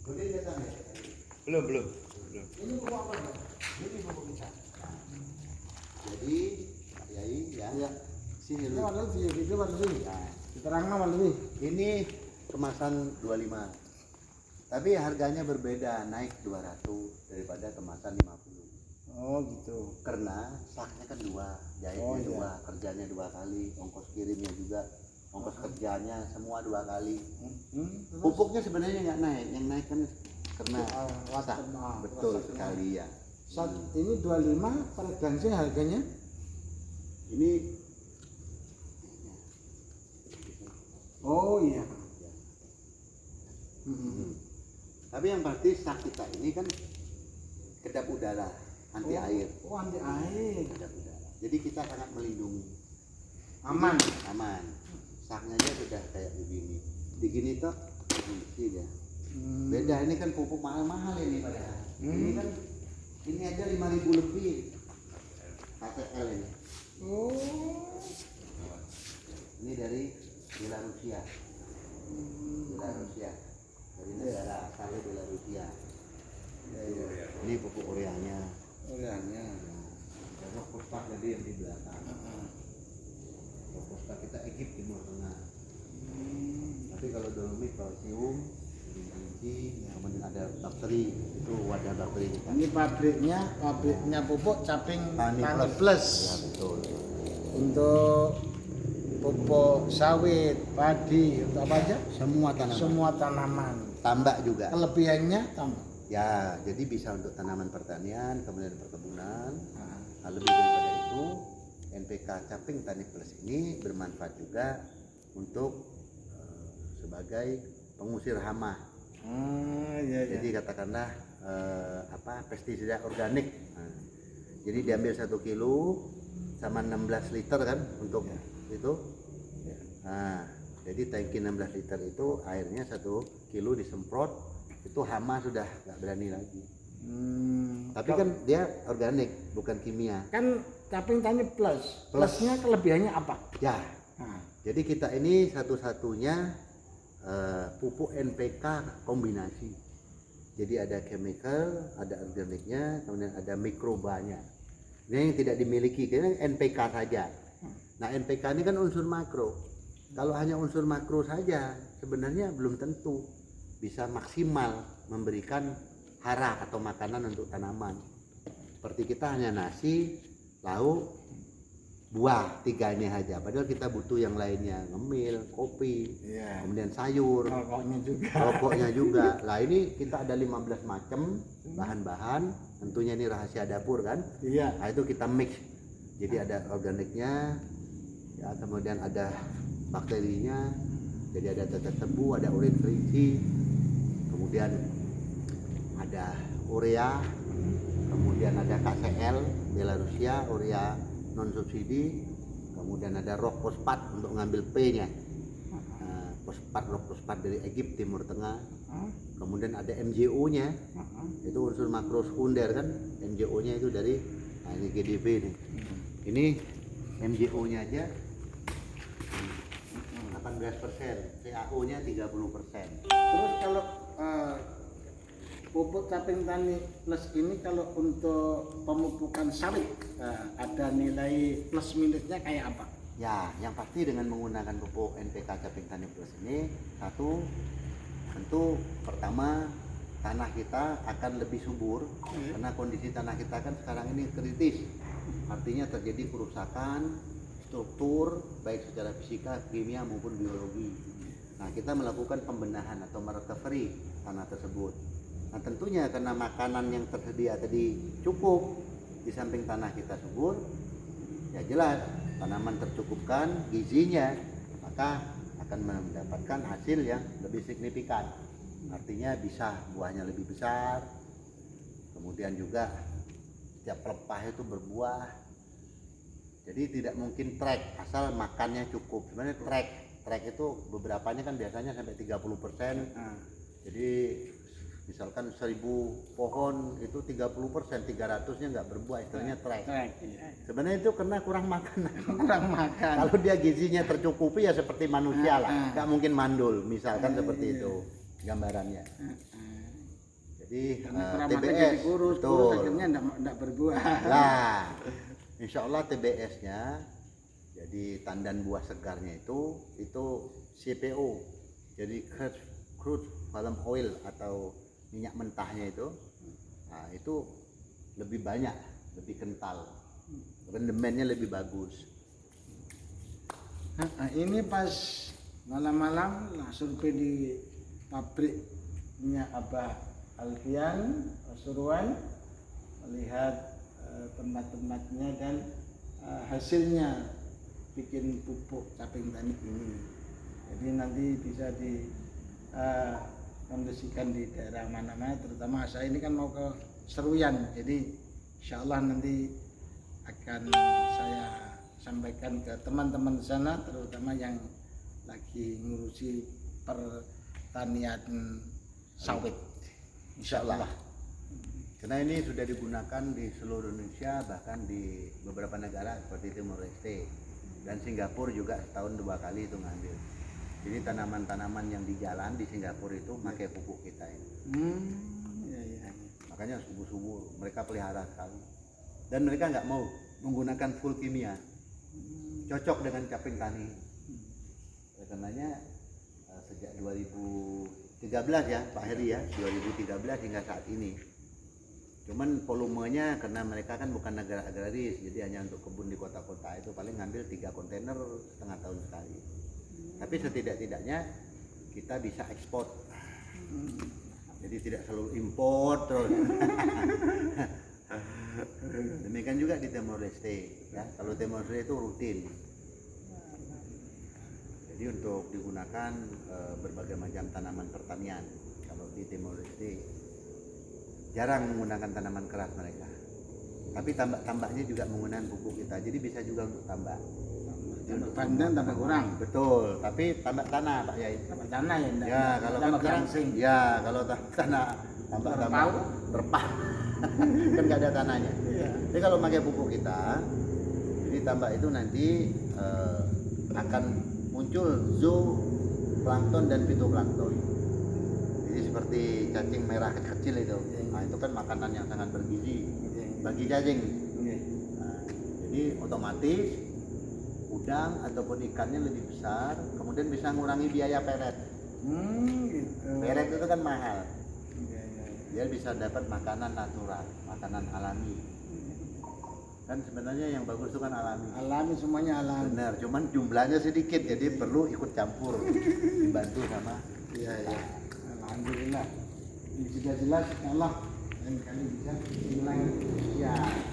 Udah datang ya? Belum. Ini pupuk apa, Pak? Ini pupuk kita. Jadi, Pak Yai ya. Iya. Sini Ini dulu. warna sih, itu warna sih. Nah, Diterangkan warna sih. ini kemasan 25. Tapi harganya berbeda, naik 200 daripada kemasan 50. Oh gitu. Karena saknya kan dua, jahitnya Oh, iya. dua, kerjanya 2 kali, ongkos kirimnya juga, ongkos kerjanya semua 2 kali. Terus? Pupuknya sebenarnya nggak naik, yang naik kan karena watak. betul sekali ya. Saat ini 25 per gansi harganya. Ini Oh iya. tapi yang pasti sak kita ini kan kedap udara, anti air, Oh anti air. kedap udara. Jadi kita sangat melindungi, Aman. aman. Saknya aja sudah kayak begini, begini toh, bersih ya. Beda ini kan pupuk mahal-mahal ini padahal. Ini kan ini aja 5.000 lebih. KTL ini. Oh. Ini dari Belarusia. Belarusia. Dari negara asalnya Belarusia. Ini pupuk ureanya. Orangnya. Rok fosfat jadi yang di belakang. Rok fosfat kita Egypt Timur Tengah. Tapi kalau dolomit kalsium, kemudian ada bakteri, itu wadah bakteri kita. Ini pabriknya pupuk Caping Tani Tani Plus. Plus. Ya betul. Untuk pupuk sawit, padi, untuk apa aja? Semua tanaman. Semua tanaman. Tambak juga. Kelebihannya tambah. Ya, jadi bisa untuk tanaman pertanian, kemudian perkebunan. Nah, lebih daripada itu, NPK Caping Tani Plus ini bermanfaat juga untuk sebagai pengusir hama. Iya. Jadi katakanlah pestisida organik. Nah, jadi diambil 1 kilo sama 16 liter kan untuk itu. Nah, jadi tangki 16 liter itu airnya 1 kilo disemprot, itu hama sudah nggak berani lagi. Tapi kan dia organik, bukan kimia. Kan Caping Tani Plus. Plusnya kelebihannya apa? Ya, Nah, jadi kita ini satu-satunya pupuk NPK kombinasi. Jadi ada chemical, ada organiknya, kemudian ada mikrobanya. Ini yang tidak dimiliki, karena NPK saja. Nah, NPK ini kan unsur makro. Kalau hanya unsur makro saja, sebenarnya belum tentu bisa maksimal memberikan hara atau makanan untuk tanaman. Seperti kita hanya nasi, lauk, buah, 3 ini saja. Padahal kita butuh yang lainnya, ngemil, kopi, iya. kemudian sayur, Rokoknya juga. rokoknya juga. Lah ini kita ada 15 macam bahan-bahan, tentunya ini rahasia dapur kan. Iya. Nah itu kita mix, jadi ada organiknya, ya kemudian ada bakterinya, jadi ada tetes tebu, ada urin kerinci, kemudian ada urea, kemudian ada KCL Belarusia, urea non subsidi, kemudian ada rock fosfat untuk ngambil P-nya, rock fosfat dari Egypt Timur Tengah, kemudian ada MgO-nya, itu unsur makro sekunder kan, MgO-nya itu dari ini GDP nih, ini MgO-nya aja 18%, CaO-nya 30%. Terus kalau pupuk Caping Tani Plus ini kalau untuk pemupukan sawit ada nilai plus minusnya kayak apa? Ya, yang pasti dengan menggunakan pupuk NPK Caping Tani Plus ini, satu, tentu pertama tanah kita akan lebih subur karena kondisi tanah kita kan sekarang ini kritis, artinya terjadi kerusakan struktur baik secara fisika, kimia maupun biologi. Nah, kita melakukan pembenahan atau merecovery tanah tersebut. Nah, tentunya karena makanan yang tersedia tadi cukup, di samping tanah kita subur, ya jelas tanaman tercukupkan gizinya, maka akan mendapatkan hasil yang lebih signifikan. Artinya bisa buahnya lebih besar, kemudian juga setiap pelepah itu berbuah. Jadi tidak mungkin trek asal makannya cukup. Sebenarnya trek itu beberapanya kan biasanya sampai 30%. Jadi misalkan 1000 pohon itu 30%, 300-nya nggak berbuah, istilahnya trek. Sebenarnya itu karena kurang makan. Kurang makan. Kalau dia gizinya tercukupi ya seperti manusia lah, nggak mungkin mandul, misalkan seperti itu. gambarannya. Jadi Karena keramatnya TBS jadi kurus betul. akhirnya enggak berbuah. Lah, insya Allah TBS-nya jadi tandan buah segarnya itu CPO, jadi crude palm oil atau minyak mentahnya itu, nah itu lebih banyak, lebih kental, rendemennya lebih bagus. Nah, ini pas malam-malam lah survei di pabriknya Abah Alfian Pasuruan, melihat tempat-tempatnya dan hasilnya bikin pupuk caping tani ini. Jadi nanti bisa kondisikan di daerah mana-mana, terutama saya ini kan mau ke Seruyan, jadi insya Allah nanti akan saya sampaikan ke teman-teman di sana, terutama yang lagi ngurusi pertanian sawit. Insya Allah. Karena ini sudah digunakan di seluruh Indonesia, bahkan di beberapa negara seperti Timor Leste dan Singapura juga setahun 2 kali itu ngambil. Jadi tanaman-tanaman yang di jalan di Singapura itu pakai pupuk kita ini. Ya. Makanya subur-subur, mereka pelihara sekali. Dan mereka nggak mau menggunakan full kimia, cocok dengan caping tani. Oleh karenanya sejak 2013 ya Pak Heri ya, 2013 hingga saat ini. Cuman volumenya karena mereka kan bukan negara agraris, jadi hanya untuk kebun di kota-kota itu paling ngambil 3 kontainer setengah tahun sekali. Tapi setidak-tidaknya kita bisa ekspor. Jadi tidak selalu impor terus. Demikian juga di Timor Leste ya. Kalau Timor Leste itu rutin. Jadi untuk digunakan berbagai macam tanaman pertanian. Kalau di Timor Leste jarang menggunakan tanaman keras mereka. Tapi tambak-tambaknya juga menggunakan pupuk kita. Jadi bisa juga untuk tambak. Tambah pandan tambah kurang. Betul, tapi tambak tanah Pak Yai. Tambah tanah ya enggak. Ya, kalau kan sekarang ya kalau tanah tambak terpah. Kan nggak ada tanahnya. Iya. Jadi kalau pakai pupuk kita, jadi tambak itu nanti akan muncul zooplankton dan fitoplankton. Jadi seperti cacing merah kecil itu. Nah, itu kan makanan yang sangat bergizi bagi cacing. Nah, jadi otomatis udang ataupun ikannya lebih besar, kemudian bisa mengurangi biaya peret. Gitu. Peret itu kan mahal. Iya. Dia bisa dapat makanan natural, makanan alami. Kan sebenarnya yang bagus itu kan alami. Alami semuanya alami. Benar, cuman jumlahnya sedikit, jadi perlu ikut campur, dibantu sama. Iya. Alhamdulillah. Ini sudah jelas, Allah lain kali bisa ulang